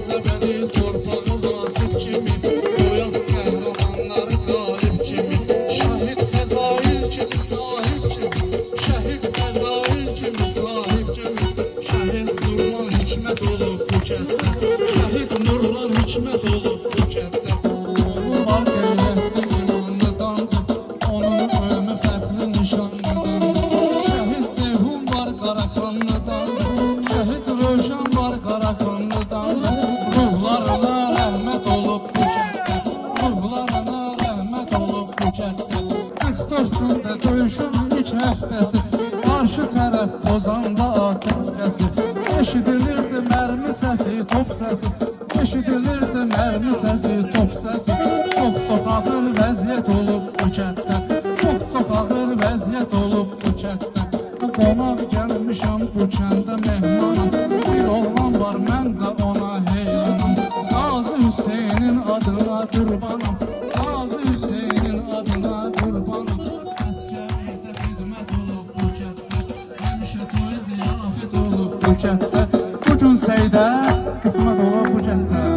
Səbəli torpağı vacib kimi, qoyaq qəhrəmanları qalib kimi, şəhid Fəzail kimi, sahib kimi, şəhid Fəzail kimi, sahib kimi, şəhid Nurlan Hikmət olub bu kənddə, şəhid Nurlan Hikmət olub bu kənddə. Oğlu var qeyrətli imanlı dandı, onun ölümü fərqli nişanlıdandı. Şəhid Ceyhun var qarakanlı dandı, şəhid Rövşən var qarakanlı dandı. Ruhlarına rəhmət olub bu kənddə, ruhlarına rəhmət olub bu kənddə. 44 gündə döyüşün ilk həftəsi, qarşı tərəf Ozanda atəşkəsi. Eşidilirdi mərmi səsi, top səsi, eşidilirdi mərmi səsi, top səsi. Çox ağır vəziyyət olub bu kənddə, çox ağır vəziyyət olub bu kənddə. Qonaq gəlmişəm bu kəndə mehmanım, bir oğlan var mən də ona heyranım. Qazi Hüseynin adına qurbanım, Qazi Hüseynin adına qurbanım. Əskərlikdə xidmət olub bu kənddə, həmişə toy ziyafət olub bu kənddə. Bu gün Seydə qismət olub bu kənddə.